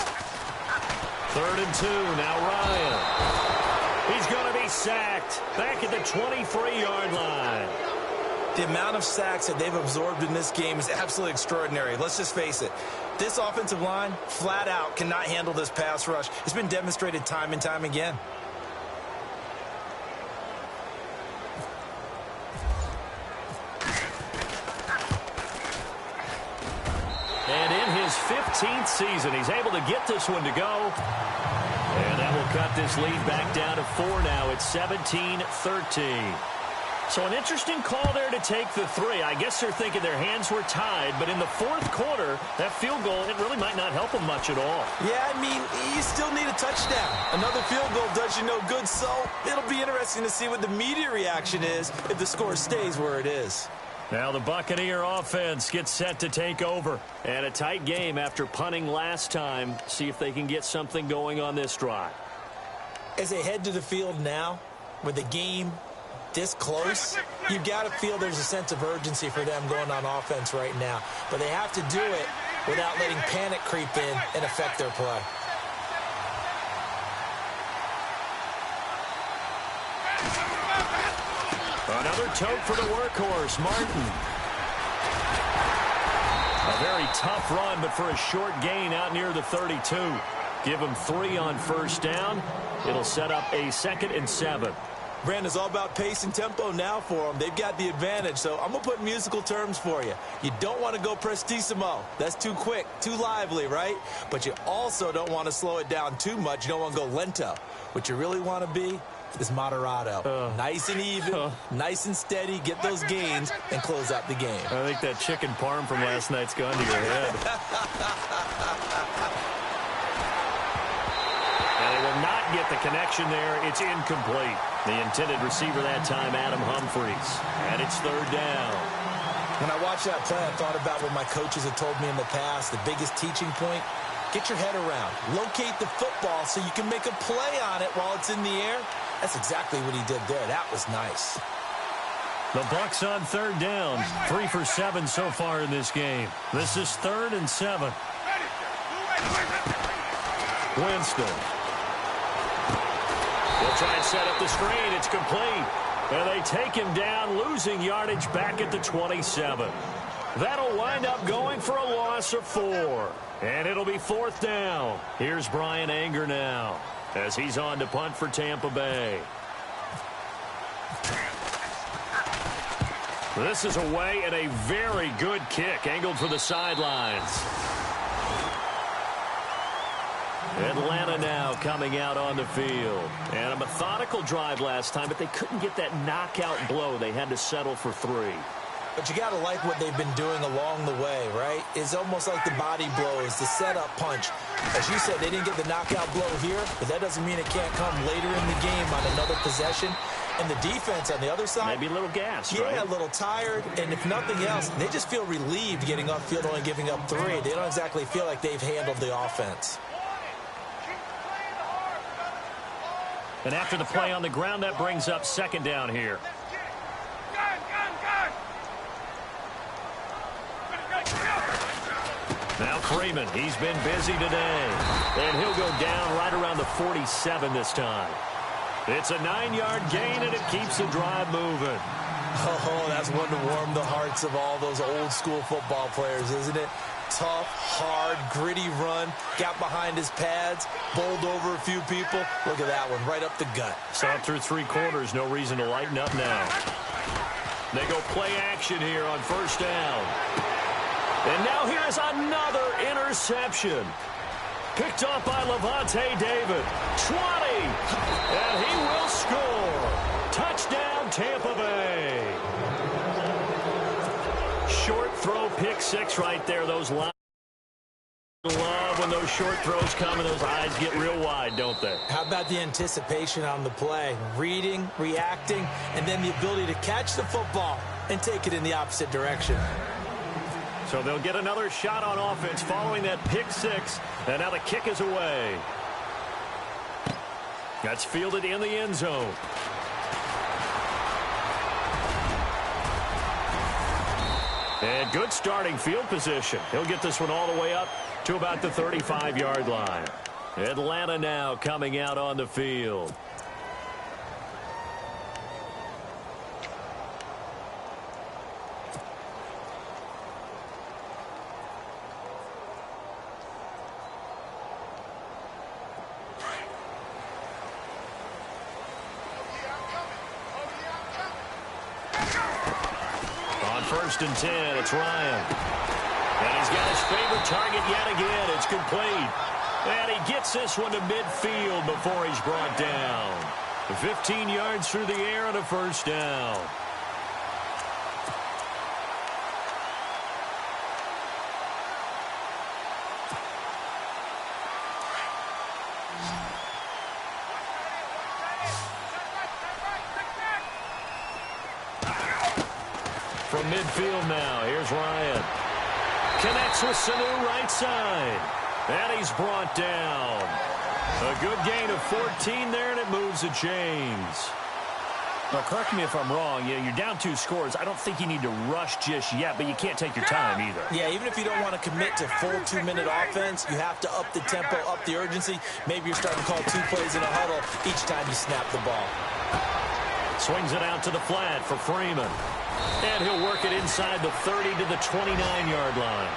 3rd and 2. Now Ryan. He's going to be sacked back at the 23-yard line. The amount of sacks that they've absorbed in this game is absolutely extraordinary. Let's just face it. This offensive line, flat out, cannot handle this pass rush. It's been demonstrated time and time again. And in his 15th season, he's able to get this one to go. And that will cut this lead back down to 4 now. It's 17-13. So an interesting call there to take the 3. I guess they're thinking their hands were tied, but in the 4th quarter, that field goal, it really might not help them much at all. Yeah, I mean, you still need a touchdown. Another field goal does you no good, so it'll be interesting to see what the media reaction is if the score stays where it is. Now the Buccaneer offense gets set to take over. And a tight game after punting last time. See if they can get something going on this drive. As they head to the field now, with the game this close, you've got to feel there's a sense of urgency for them going on offense right now. But they have to do it without letting panic creep in and affect their play. Another tote for the workhorse, Martin. A very tough run, but for a short gain out near the 32. Give him 3 on 1st down. It'll set up a 2nd and 7. Brandon's all about pace and tempo now for them. They've got the advantage, so I'm going to put musical terms for you. You don't want to go prestissimo. That's too quick, too lively, right? But you also don't want to slow it down too much. You don't want to go lento. What you really want to be is moderato. Nice and even, nice and steady, get those gains, and close out the game. I think that chicken parm from last night's gone to your head. And they will not get the connection there. It's incomplete. The intended receiver that time, Adam Humphries. And it's 3rd down. When I watched that play, I thought about what my coaches have told me in the past. The biggest teaching point, get your head around. Locate the football so you can make a play on it while it's in the air. That's exactly what he did there. That was nice. The Bucs on 3rd down. 3 for 7 so far in this game. This is 3rd and 7. Winston. They'll try and set up the screen. It's complete. And they take him down, losing yardage back at the 27. That'll wind up going for a loss of 4. And it'll be 4th down. Here's Brian Anger now as he's on to punt for Tampa Bay. This is away and a very good kick, angled for the sidelines. Atlanta now coming out on the field. And a methodical drive last time, but they couldn't get that knockout blow. They had to settle for 3. But you got to like what they've been doing along the way, right? It's almost like the body blows, the setup punch. As you said, they didn't get the knockout blow here, but that doesn't mean it can't come later in the game on another possession. And the defense on the other side, maybe a little gas, yeah, right? a little tired. And if nothing else, they just feel relieved getting upfield, only giving up 3. They don't exactly feel like they've handled the offense. And after the play on the ground, that brings up second down here. Now Freeman, he's been busy today. And he'll go down right around the 47 this time. It's a 9-yard gain, and it keeps the drive moving. Oh, that's one to warm the hearts of all those old-school football players, isn't it? Tough, hard, gritty run. Got behind his pads, bowled over a few people. Look at that one, right up the gut. Saw it through 3 quarters. No reason to lighten up now. They go play action here on first down. And now here's another interception. Picked up by Levante David. 20. And he will score. Touchdown, Tampa Bay. Short throw, pick 6 right there. Those lines love when those short throws come and those eyes get real wide, don't they? How about the anticipation on the play? Reading, reacting, and then the ability to catch the football and take it in the opposite direction. So they'll get another shot on offense following that pick 6. And now the kick is away. That's fielded in the end zone. And good starting field position. He'll get this one all the way up to about the 35-yard line. Atlanta now coming out on the field. First and 10, it's Ryan. And he's got his favorite target yet again. It's complete. And he gets this one to midfield before he's brought down. 15 yards through the air and a first down. From midfield now, here's Ryan. Connects with Sanu right side. And he's brought down. A good gain of 14 there, and it moves the chains. Now, correct me if I'm wrong. You're down 2 scores. I don't think you need to rush just yet, but you can't take your time either. Yeah, even if you don't want to commit to full 2-minute offense, you have to up the tempo, up the urgency. Maybe you're starting to call 2 plays in a huddle each time you snap the ball. Swings it out to the flat for Freeman. And he'll work it inside the 30 to the 29-yard line.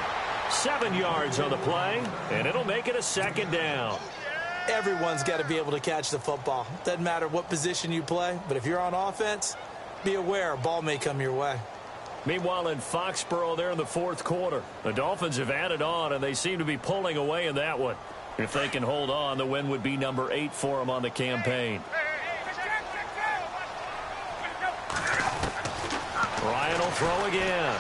7 yards on the play, and it'll make it a second down. Everyone's got to be able to catch the football. Doesn't matter what position you play, but if you're on offense, be aware a ball may come your way. Meanwhile, in Foxborough there in the 4th quarter, the Dolphins have added on, and they seem to be pulling away in that one. If they can hold on, the win would be number 8 for them on the campaign. Ryan will throw again.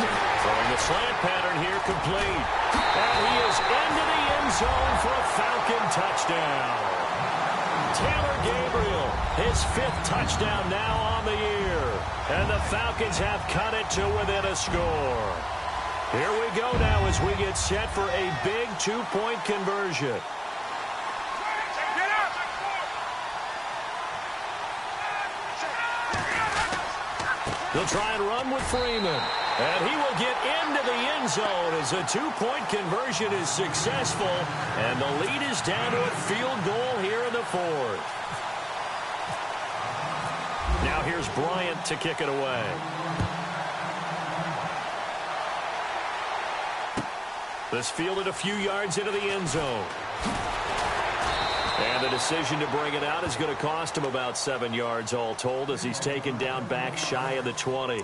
Throwing the slant pattern here, complete. And he is into the end zone for a Falcon touchdown. Taylor Gabriel, his 5th touchdown now on the year. And the Falcons have cut it to within a score. Here we go now as we get set for a big 2-point conversion. They'll try and run with Freeman. And he will get into the end zone as a 2-point conversion is successful. And the lead is down to a field goal here in the 4th. Now here's Bryant to kick it away. This fielded a few yards into the end zone. And the decision to bring it out is going to cost him about 7 yards all told as he's taken down back shy of the 20.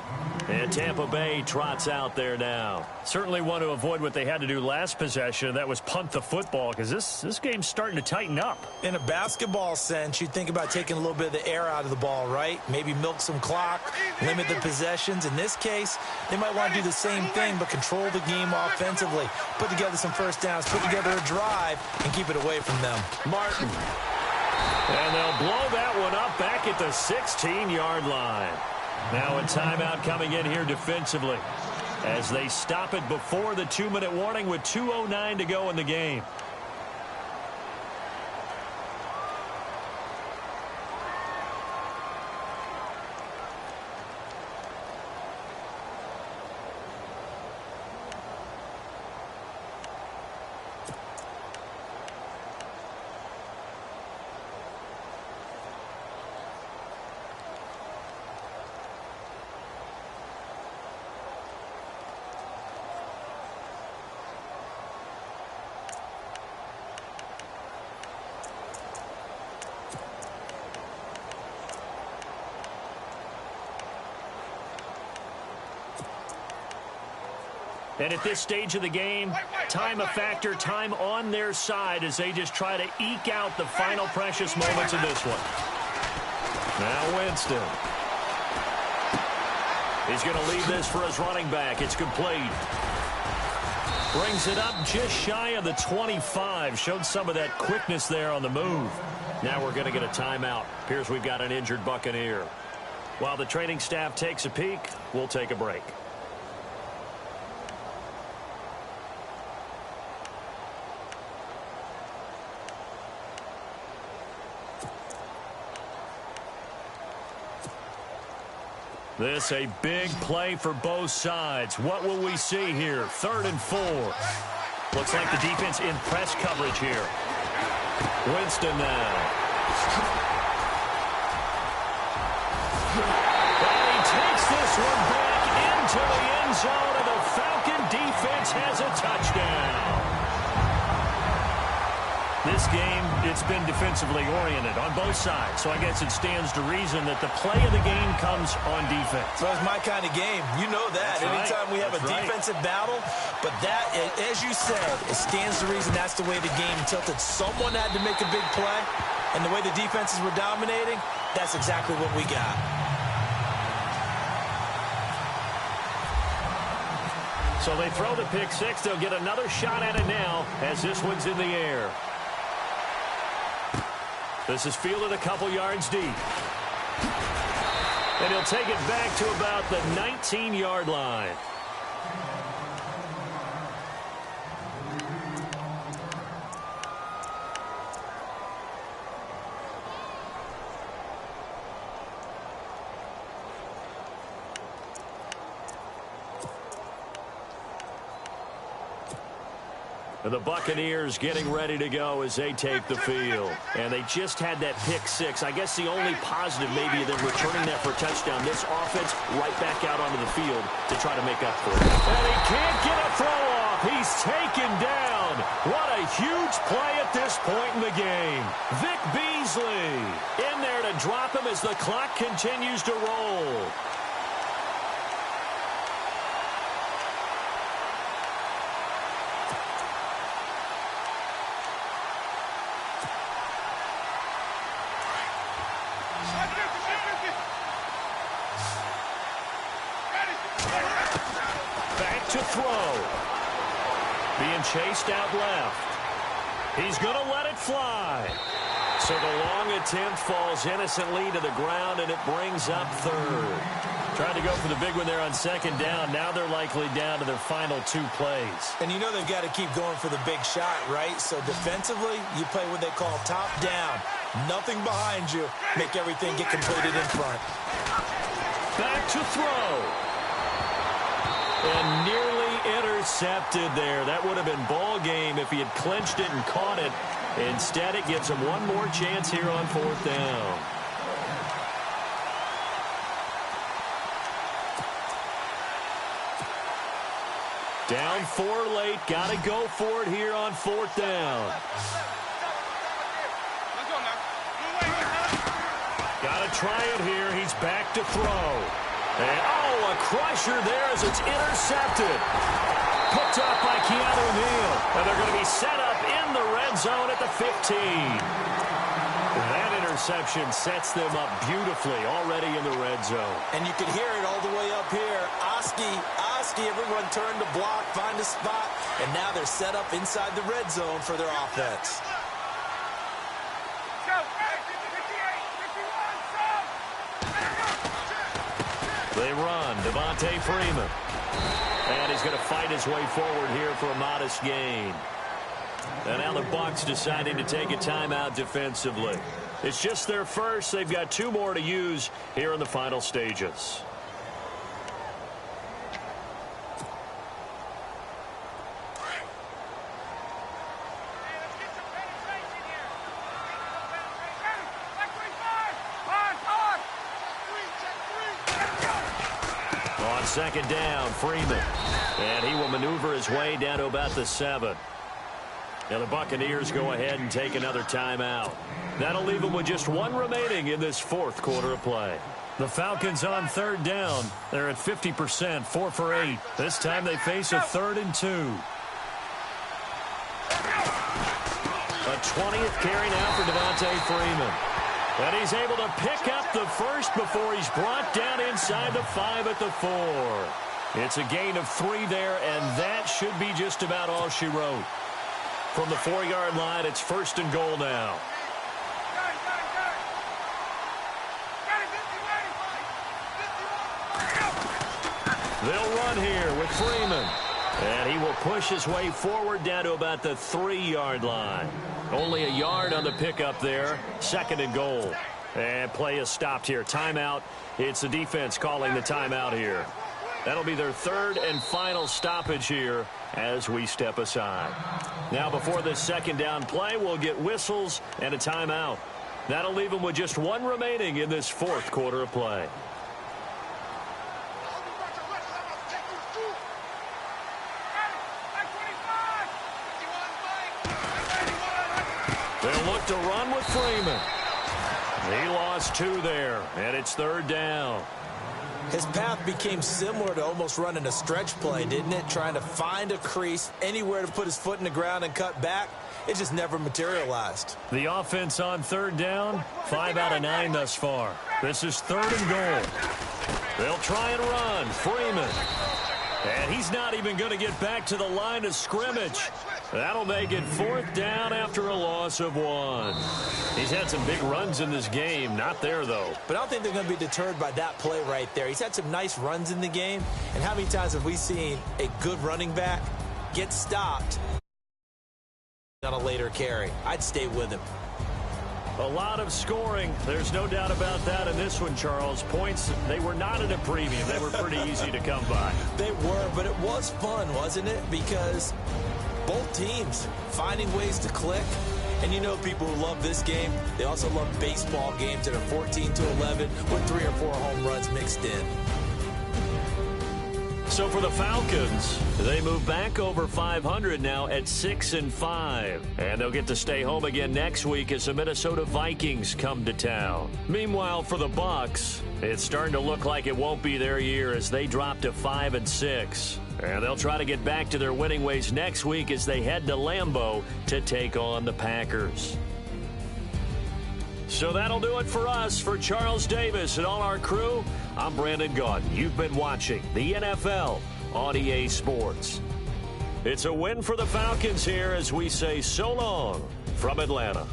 And Tampa Bay trots out there now. Certainly want to avoid what they had to do last possession. That was punt the football because this game's starting to tighten up. In a basketball sense, you think about taking a little bit of the air out of the ball, right? Maybe milk some clock, limit the possessions. In this case, they might want to do the same thing but control the game offensively. Put together some first downs, put together a drive, and keep it away from them. Martin And they'll blow that one up back at the 16-yard line. Now a timeout coming in here defensively as they stop it before the 2-minute warning with 2:09 to go in the game. And at this stage of the game, time a factor, time on their side as they just try to eke out the final precious moments of this one. Now Winston. He's going to leave this for his running back. It's complete. Brings it up just shy of the 25. Showed some of that quickness there on the move. Now we're going to get a timeout. Appears we've got an injured Buccaneer. While the training staff takes a peek, we'll take a break. This a big play for both sides. What will we see here? 3rd and 4. Looks like the defense in press coverage here. Winston now. And he takes this one back into the end zone, and the Falcon defense has a touchdown. This game, it's been defensively oriented on both sides, so I guess it stands to reason that the play of the game comes on defense. So it's my kind of game. You know that. That's Anytime right. we have a defensive battle, but that, as you said, it stands to reason that's the way the game tilted. Someone had to make a big play, and the way the defenses were dominating, that's exactly what we got. So they throw the pick six. They'll get another shot at it now as this one's in the air. This is fielded a couple yards deep. And he'll take it back to about the 19-yard line. And the Buccaneers getting ready to go as they take the field. And they just had that pick six. I guess the only positive maybe than returning that for a touchdown. This offense right back out onto the field to try to make up for it. And he can't get a throw off. He's taken down. What a huge play at this point in the game. Vic Beasley in there to drop him as the clock continues to roll. To throw. Being chased out left. He's going to let it fly. So the long attempt falls innocently to the ground, and it brings up 3rd. Tried to go for the big one there on 2nd down. Now they're likely down to their final 2 plays. And you know they've got to keep going for the big shot, right? So defensively, you play what they call top down. Nothing behind you. Make everything get completed in front. Back to throw. And nearly intercepted there. That would have been ball game if he had clinched it and caught it. Instead, it gives him one more chance here on 4th down. Down 4 late. Got to go for it here on 4th down. Got to try it here. He's back to throw. And, a crusher there as it's intercepted. Picked up by Keanu Neal. And they're going to be set up in the red zone at the 15. And that interception sets them up beautifully already in the red zone. And you can hear it all the way up here. Oski, everyone turned to block, find a spot, and now they're set up inside the red zone for their offense. go. 58, 51, so. They run. Devontae Freeman. And he's going to fight his way forward here for a modest gain. And now the Bucs deciding to take a timeout defensively. It's just their first. They've got 2 more to use here in the final stages. On second down, Freeman. And he will maneuver his way down to about the 7. Now the Buccaneers go ahead and take another timeout. That'll leave them with just 1 remaining in this 4th quarter of play. The Falcons on third down. They're at 50%, 4 for 8. This time they face a 3rd and 2. A 20th carry now for Devontae Freeman. And he's able to pick up the first before he's brought down inside the 5 at the 4. It's a gain of 3 there, and that should be just about all she wrote. From the 4-yard line, it's 1st and goal now. They'll run here with Freeman. And he will push his way forward down to about the 3-yard line. Only a yard on the pickup there. 2nd and goal. And play is stopped here. Timeout. It's the defense calling the timeout here. That'll be their 3rd and final stoppage here as we step aside. Now before this 2nd down play, we'll get whistles and a timeout. That'll leave them with just 1 remaining in this 4th quarter of play. They'll look to run with Freeman. He lost 2 there, and it's 3rd down. His path became similar to almost running a stretch play, didn't it? Trying to find a crease, anywhere to put his foot in the ground and cut back. It just never materialized. The offense on 3rd down, 5 out of 9 thus far. This is 3rd and goal. They'll try and run. Freeman. And he's not even going to get back to the line of scrimmage. That'll make it 4th down after a loss of 1. He's had some big runs in this game. Not there, though. But I don't think they're going to be deterred by that play right there. He's had some nice runs in the game. And how many times have we seen a good running back get stopped on a later carry? I'd stay with him. A lot of scoring. There's no doubt about that in this one, Charles. Points, they were not at a premium. They were pretty easy to come by. They were, but it was fun, wasn't it? Because both teams finding ways to click. And you know people who love this game, they also love baseball games that are 14-11 with 3 or 4 home runs mixed in. So for the Falcons, they move back over 500 now at 6-5. And they'll get to stay home again next week as the Minnesota Vikings come to town. Meanwhile, for the Bucs, it's starting to look like it won't be their year as they drop to 5-6. And they'll try to get back to their winning ways next week as they head to Lambeau to take on the Packers. So that'll do it for us. For Charles Davis and all our crew, I'm Brandon Gaudin. You've been watching the NFL on EA Sports. It's a win for the Falcons here as we say so long from Atlanta.